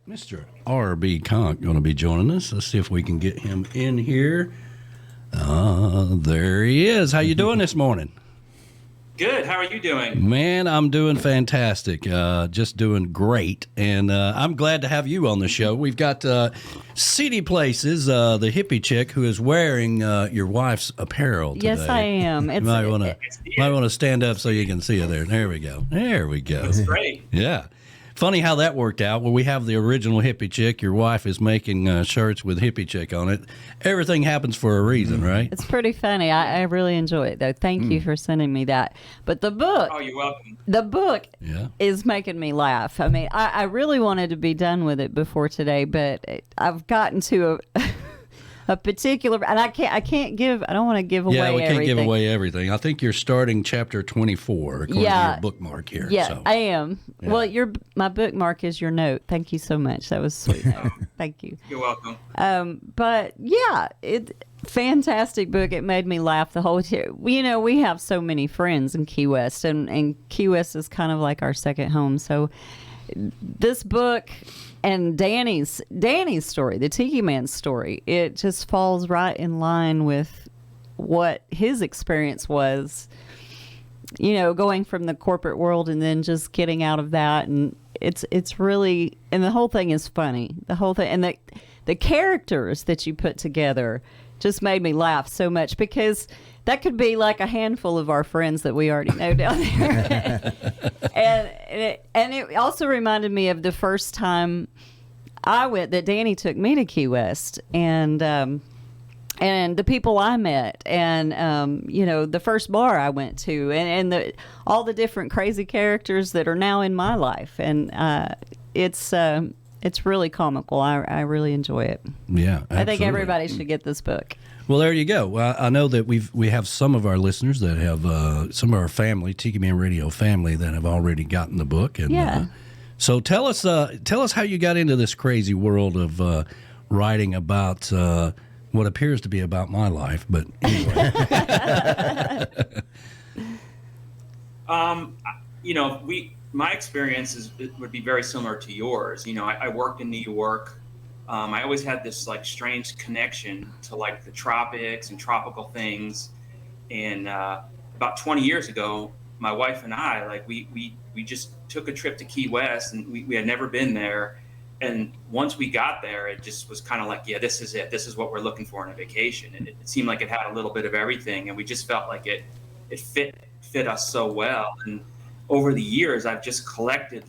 Mr. B Conch going to be joining us. Let's see if we can get him in here. There he is. How you doing this morning? Good. How are you doing? Man, I'm doing fantastic. Just doing great. And I'm glad to have you on the show. We've got Seedy Places, the hippie chick who is wearing your wife's apparel today. Yes, I am. You might want to stand up so you can see her there. There we go. There we go. That's great. Yeah. Funny how that worked out. Well, we have the original hippie chick. Your wife is making shirts with hippie chick on it. Everything happens for a reason, right? It's pretty funny. I really enjoy it, though. Thank you for sending me that. But the book. Oh, you're welcome. The book is making me laugh. I mean, I really wanted to be done with it before today, but I've gotten to a particular, and I don't want to give away everything. Yeah, we can't give away everything. I think you're starting chapter 24 according to your bookmark here. Yeah, so. I am. Yeah. Well, my bookmark is your note. Thank you so much. That was sweet. Thank you. You're welcome. But yeah, fantastic book. It made me laugh the whole time. We have so many friends in Key West, and Key West is kind of like our second home. So this book and Danny's story, the Tiki Man story, it just falls right in line with what his experience was, going from the corporate world and then just getting out of that. And it's really, and the whole thing is funny. The whole thing, and the characters that you put together just made me laugh so much, because that could be like a handful of our friends that we already know down there. and it also reminded me of the first time I went, that Danny took me to Key West, and the people I met, and the first bar I went to, and all the different crazy characters that are now in my life, and it's really comical. I really enjoy it. Yeah, absolutely. I think everybody should get this book. Well, there you go. Well, I know that we have some of our listeners that have some of our family, Tiki Man Radio family, that have already gotten the book. And so tell us how you got into this crazy world of writing about what appears to be about my life, but anyway. My experience would be very similar to yours. I worked in New York. I always had this strange connection to the tropics and tropical things. And about 20 years ago, my wife and I, we just took a trip to Key West, and we had never been there. And once we got there, it just was kind of this is it. This is what we're looking for in a vacation. And it seemed like it had a little bit of everything. And we just felt like it fit us so well. And over the years, I've just collected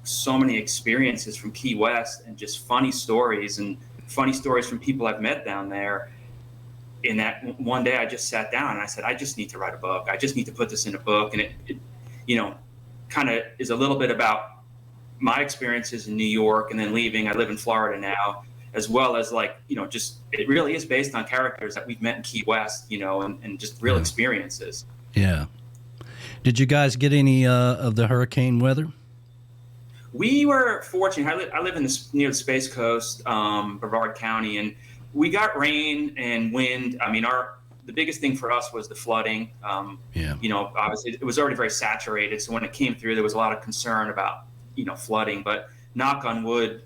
so many experiences from Key West, and just funny stories from people I've met down there. In that one day, I just sat down and I said, I just need to write a book. I just need to put this in a book. And it kind of is a little bit about my experiences in New York and then leaving. I live in Florida now, as well as just, it really is based on characters that we've met in Key West, and just real experiences. Yeah. Did you guys get any of the hurricane weather? We were fortunate. I live near the Space Coast, Brevard County, and we got rain and wind. I mean, the biggest thing for us was the flooding. Obviously it was already very saturated, so when it came through, there was a lot of concern about flooding. But knock on wood,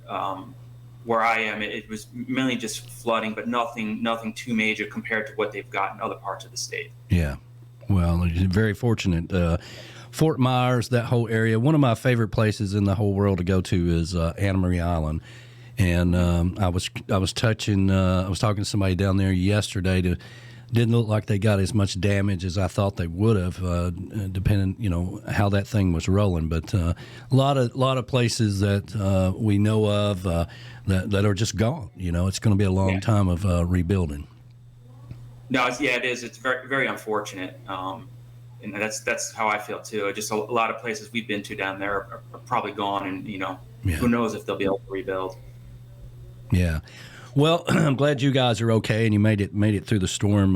where I am, it was mainly just flooding, but nothing too major compared to what they've got in other parts of the state. Yeah, well, very fortunate. Fort Myers, that whole area. One of my favorite places in the whole world to go to is Anna Maria Island. And I was talking to somebody down there yesterday. Didn't look like they got as much damage as I thought they would have, depending, how that thing was rolling. But a lot of places that we know of that are just gone. It's going to be a long time of rebuilding. No, it is. It's very, very unfortunate. And that's how I feel too. Just a lot of places we've been to down there are probably gone, and who knows if they'll be able to rebuild. Yeah. Well, I'm glad you guys are okay and you made it through the storm.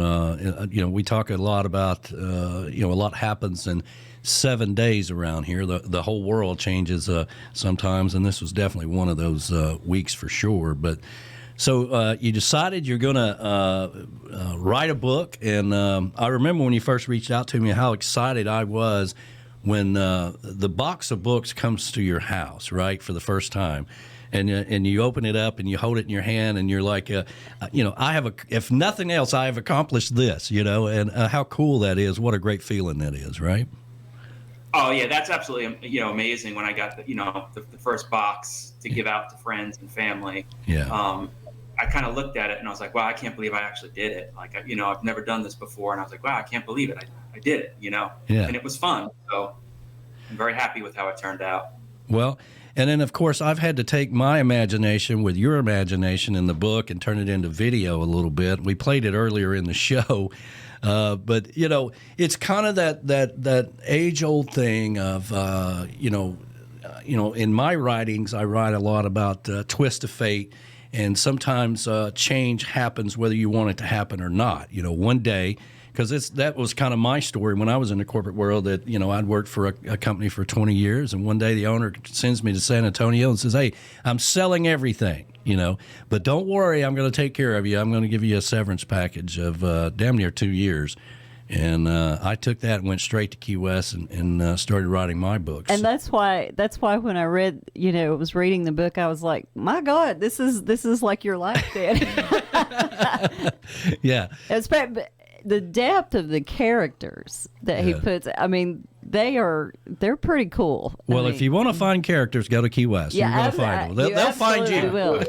We talk a lot about a lot happens in 7 days around here. The whole world changes sometimes, and this was definitely one of those weeks for sure. But so you decided you're going to write a book, and I remember when you first reached out to me how excited I was when the box of books comes to your house, right, for the first time. and you open it up and you hold it in your hand and you're like, if nothing else, I have accomplished this, and how cool that is. What a great feeling that is, right? Oh yeah, that's absolutely amazing. When I got the first box to give out to friends and family, I kind of looked at it and I was like, wow, I can't believe I actually did it. Like, I've never done this before, and I was like, wow, I can't believe it. I did it, and it was fun. So I'm very happy with how it turned out. Well, and then, of course, I've had to take my imagination with your imagination in the book and turn it into video a little bit. We played it earlier in the show. But, it's kind of that age-old thing of, in my writings, I write a lot about twist of fate. And sometimes change happens whether you want it to happen or not. One day, because that was kind of my story when I was in the corporate world, that, I'd worked for a company for 20 years. And one day the owner sends me to San Antonio and says, hey, I'm selling everything, but don't worry, I'm going to take care of you. I'm going to give you a severance package of damn near 2 years. And I took that and went straight to Key West and started writing my books. And that's why when I read, was reading the book, I was like, my God, this is like your life, Dad. Yeah. The depth of the characters that he puts, I mean, they're pretty cool. Well, if you want to find characters, go to Key West. You're going to find them. They'll find you. Will.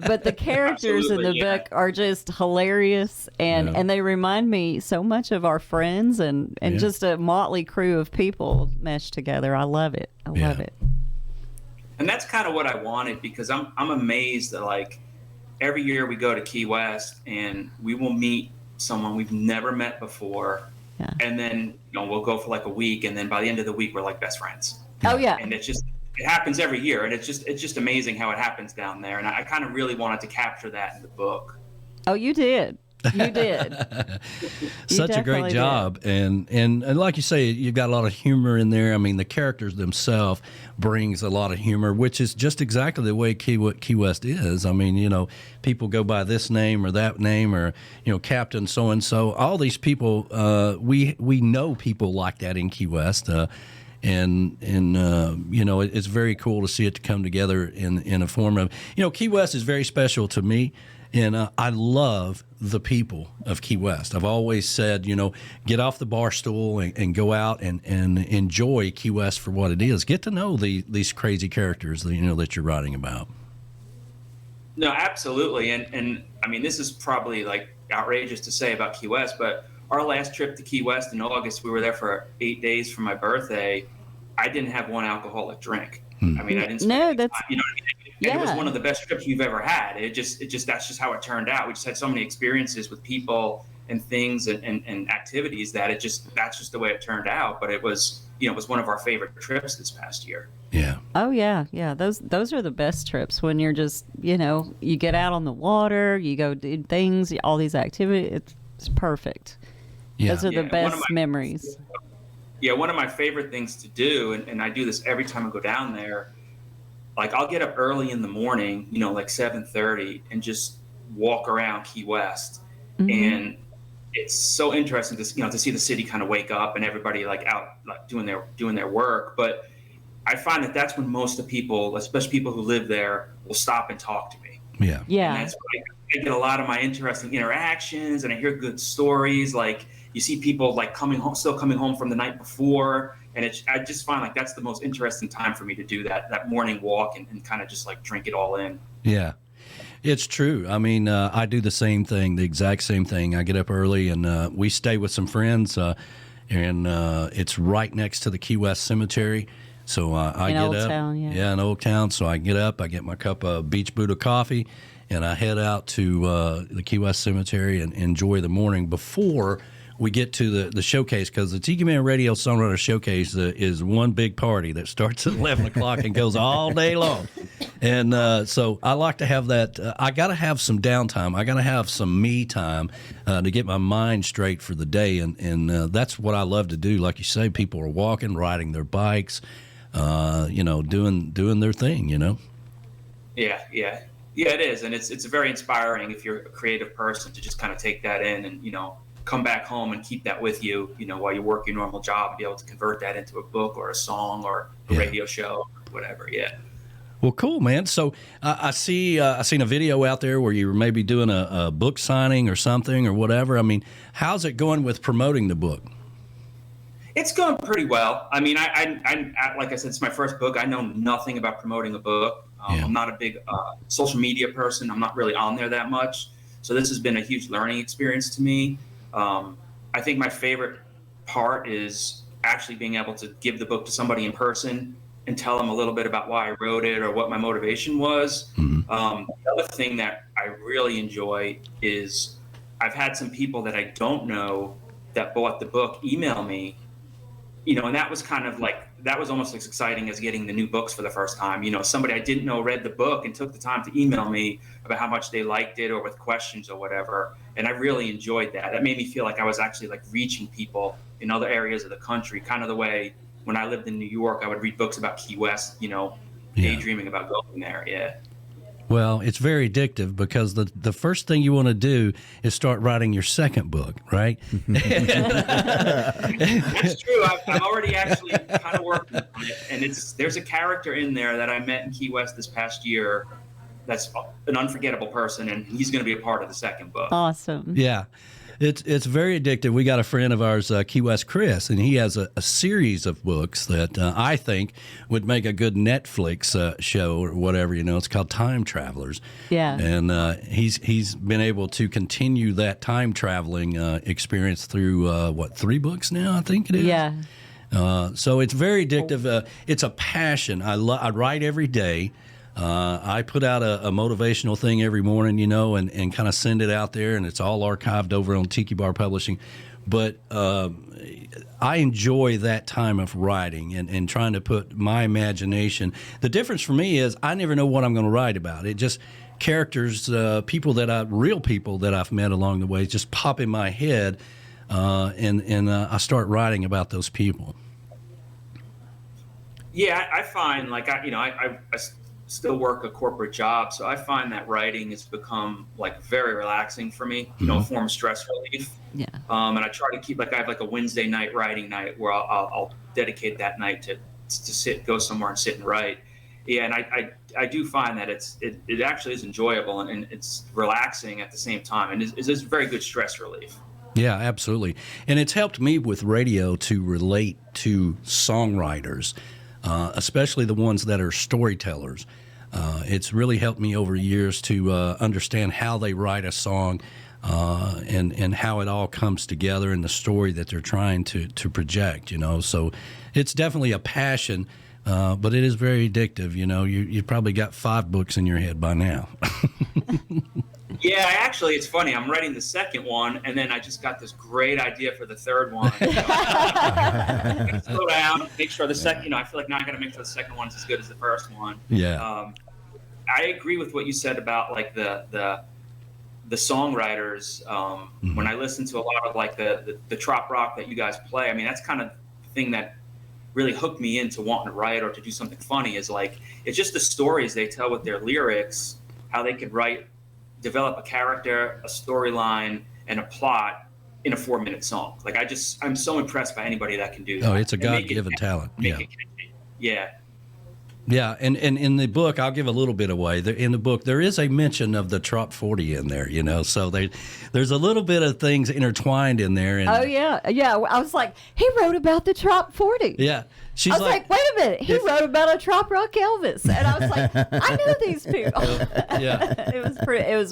But the characters in the book are just hilarious, and they remind me so much of our friends and just a motley crew of people meshed together. I love it. I love it. And that's kind of what I wanted, because I'm amazed that, like, every year we go to Key West and we will meet someone we've never met before. Yeah. And then, we'll go for like a week, and then by the end of the week, we're like best friends. Oh yeah. And it happens every year, and it's just amazing how it happens down there. And I kind of really wanted to capture that in the book. Oh, you did. You did. Such a great job. And like you say, you've got a lot of humor in there. I mean, the characters themselves brings a lot of humor, which is just exactly the way Key West is. I mean, people go by this name or that name, or, Captain so-and-so. All these people, we know people like that in Key West. It's very cool to see it to come together in a form of, Key West is very special to me. And I love the people of Key West. I've always said, get off the bar stool and go out and enjoy Key West for what it is. Get to know these crazy characters that you're writing about. No, absolutely. And I mean, this is probably like outrageous to say about Key West, but our last trip to Key West in August, we were there for 8 days for my birthday. I didn't have one alcoholic drink. I mean, I didn't spend any time, you know what I mean? And it was one of the best trips we've ever had. That's just how it turned out. We just had so many experiences with people and things and activities that that's just the way it turned out. But it was one of our favorite trips this past year. Yeah. Oh yeah. Yeah. Those are the best trips, when you're just, you get out on the water, you go do things, all these activities. It's perfect. Yeah. Those are the best memories. Yeah. One of my favorite things to do, and I do this every time I go down there, like I'll get up early in the morning, like 7:30, and just walk around Key West. Mm-hmm. And it's so interesting to see the city kind of wake up and everybody like out like doing their work. But I find that that's when most of the people, especially people who live there, will stop and talk to me. Yeah. Yeah. And that's where I get a lot of my interesting interactions, and I hear good stories. Like you see people like still coming home from the night before. And I just find like that's the most interesting time for me to do that morning walk and kind of just like drink it all in. Yeah, it's true. I mean, I do the same thing, the exact same thing. I get up early and we stay with some friends, and it's right next to the Key West Cemetery. So I get up. Town, yeah, in Old Town. So I get up, I get my cup of Beach Buddha coffee, and I head out to the Key West Cemetery and enjoy the morning before we get to the showcase, because the Tiki Man Radio Songwriter Showcase is one big party that starts at 11 o'clock and goes all day long. And so I like to have that. I got to have some downtime. I got to have some me time to get my mind straight for the day. And that's what I love to do. Like you say, people are walking, riding their bikes, doing their thing, Yeah, it is. And it's very inspiring if you're a creative person to just kind of take that in and, come back home and keep that with you, while you work your normal job, and be able to convert that into a book or a song or a radio show or whatever. Yeah. Well, cool, man. So I see I seen a video out there where you were maybe doing a book signing or something or whatever. I mean, how's it going with promoting the book? It's going pretty well. I mean, I like I said, it's my first book. I know nothing about promoting a book. I'm not a big social media person. I'm not really on there that much. So this has been a huge learning experience to me. I think my favorite part is actually being able to give the book to somebody in person and tell them a little bit about why I wrote it or what my motivation was. The other thing that I really enjoy is I've had some people that I don't know that bought the book email me, and that was kind of like, that was almost as exciting as getting the new books for the first time. Somebody I didn't know read the book and took the time to email me about how much they liked it or with questions or whatever. And I really enjoyed that. That made me feel like I was actually like reaching people in other areas of the country, kind of the way when I lived in New York, I would read books about Key West, daydreaming about going there. Yeah. Well, it's very addictive because the first thing you want to do is start writing your second book, right? That's true. I'm already actually kind of working on it, and there's a character in there that I met in Key West this past year that's an unforgettable person, and he's going to be a part of the second book. Awesome. Yeah. It's very addictive. We got a friend of ours, Key West Chris, and he has a series of books that I think would make a good Netflix show or whatever. It's called Time Travelers. Yeah. And he's been able to continue that time traveling experience through 3 books now, I think it is. Yeah. So it's very addictive. It's a passion. I write every day. I put out a motivational thing every morning, and kind of send it out there, and it's all archived over on Tiki Bar Publishing. But I enjoy that time of writing and trying to put my imagination. The difference for me is I never know what I'm going to write about. It just characters, real people that I've met along the way just pop in my head, and I start writing about those people. Yeah, I find like I still work a corporate job, so I find that writing has become like very relaxing for me, a form of stress relief. Yeah. And I try to keep I have like a Wednesday night writing night where I'll dedicate that night to go somewhere and sit and write. Yeah, and I do find that it actually is enjoyable and it's relaxing at the same time, and it's a very good stress relief. Yeah, absolutely. And it's helped me with radio to relate to songwriters, especially the ones that are storytellers. It's really helped me over years to understand how they write a song and how it all comes together in the story that they're trying to project, So it's definitely a passion, but it is very addictive. You've probably got 5 books in your head by now. Yeah, actually, it's funny. I'm writing the second one, and then I just got this great idea for the third one. Slow down, make sure the second. I feel like now I got to make sure the second one's as good as the first one. Yeah. I agree with what you said about like the songwriters. When I listen to a lot of like the trop rock that you guys play, I mean that's kind of the thing that really hooked me into wanting to write or to do something funny. Is like it's just the stories they tell with their lyrics, how they could develop a character, a storyline, and a plot in a 4-minute song. Like I'm so impressed by anybody that can do that. Oh, it's a God-given talent. Yeah. Yeah. Yeah, and in the book, I'll give a little bit away. In the book, there is a mention of the Trop 40 in there, so there's a little bit of things intertwined in there. And, oh, yeah. Yeah, I was like, he wrote about the Trop 40. Yeah. I was like, wait a minute, he wrote about a trop rock Elvis. And I was like, I know these people. Yeah. It was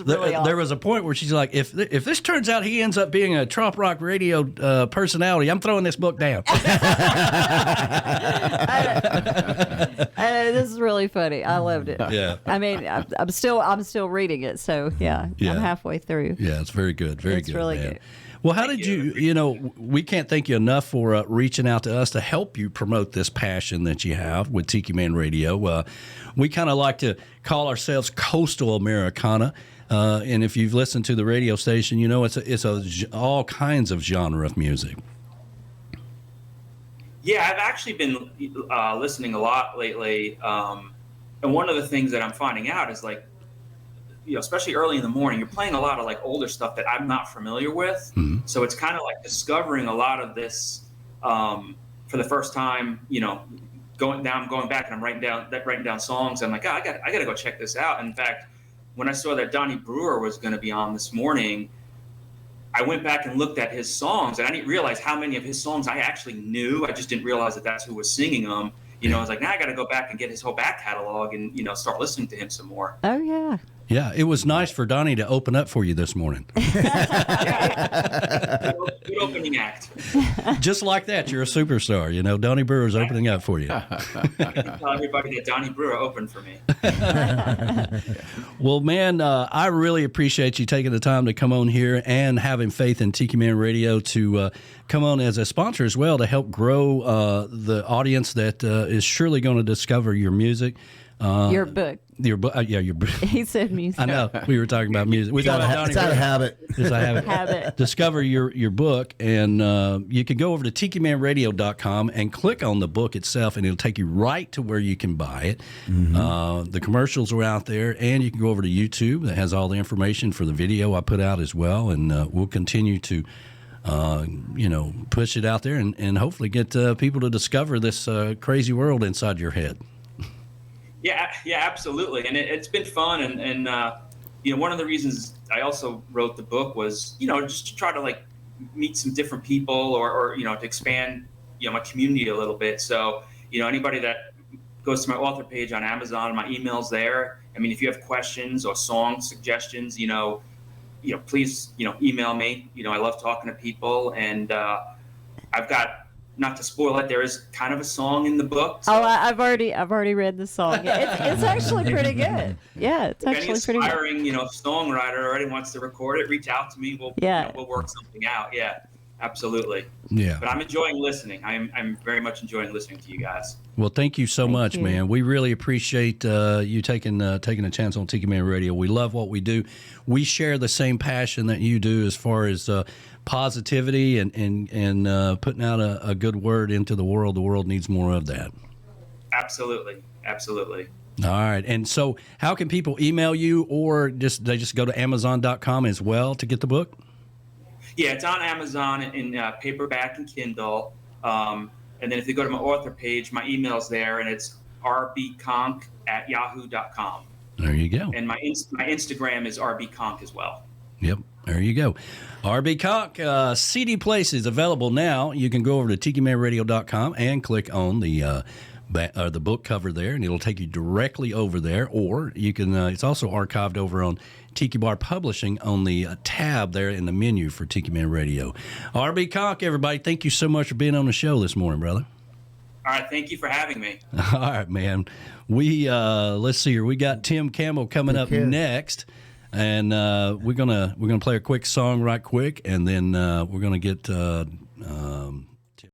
really awesome. There was a point where she's like, if this turns out he ends up being a trop rock radio personality, I'm throwing this book down. This is really funny. I loved it. Yeah. I mean, I'm still reading it, so yeah. I'm halfway through. Yeah, it's very good. Very good. It's really man. good. Well, how did you, we can't thank you enough for reaching out to us to help you promote this passion that you have with Tiki Man Radio. We kind of like to call ourselves Coastal Americana. And if you've listened to the radio station, it's all kinds of genre of music. Yeah, I've actually been listening a lot lately. And one of the things that I'm finding out is like, especially early in the morning, you're playing a lot of like older stuff that I'm not familiar with. Mm-hmm. So it's kind of like discovering a lot of this for the first time, going back and I'm writing down songs. I'm like, oh, I got to go check this out. And in fact, when I saw that Donnie Brewer was going to be on this morning, I went back and looked at his songs, and I didn't realize how many of his songs I actually knew. I just didn't realize that that's who was singing them. I was like, now I got to go back and get his whole back catalog and, start listening to him some more. Oh, yeah. Yeah, it was nice for Donnie to open up for you this morning. Good opening act. Just like that, you're a superstar. Donnie Brewer's opening up for you. I can tell everybody that Donnie Brewer opened for me. Well, man, I really appreciate you taking the time to come on here and having faith in Tiki Man Radio to come on as a sponsor as well to help grow the audience that is surely going to discover your music. Your book. Your book. Yeah, your book. He said music. I know. We were talking about music. It's out of habit. It's a habit. Discover your book, and you can go over to tikimanradio.com and click on the book itself, and it'll take you right to where you can buy it. Mm-hmm. The commercials are out there, and you can go over to YouTube that has all the information for the video I put out as well, and we'll continue to push it out there and hopefully get people to discover this crazy world inside your head. Yeah, absolutely. And it's been fun. And one of the reasons I also wrote the book was, just to try to meet some different people or to expand, my community a little bit. So, anybody that goes to my author page on Amazon, my email's there. I mean, if you have questions or song suggestions, please, email me. I love talking to people, and I've got, not to spoil it, there is kind of a song in the book. So I've already read the song. It's actually pretty good. Yeah, it's actually pretty good. Any aspiring, songwriter already wants to record it, reach out to me. We'll work something out. Yeah, absolutely. Yeah. But I'm enjoying listening. I'm very much enjoying listening to you guys. Well, thank you so much, man. We really appreciate you taking a chance on Tiki Man Radio. We love what we do. We share the same passion that you do as far as positivity and putting out a good word into the world. The world needs more of that. Absolutely. All right. And so how can people email you, or they just go to Amazon.com as well to get the book? Yeah, it's on Amazon in paperback and Kindle. And then if you go to my author page, my email's there, and it's rbconch@yahoo.com. There you go. And my Instagram is rbconch as well. Yep. There you go. RB Conch, Seedy Places, available now. You can go over to tikimanradio.com and click on the book cover there, and it'll take you directly over there. Or you can. It's also archived over on Tiki Bar Publishing on the tab there in the menu for Tiki Man Radio. RB Conch, everybody, thank you so much for being on the show this morning, brother. All right, thank you for having me. All right, man. We let's see here. We got Tim Campbell coming up next. And we're gonna play a quick song right quick, and then we're gonna get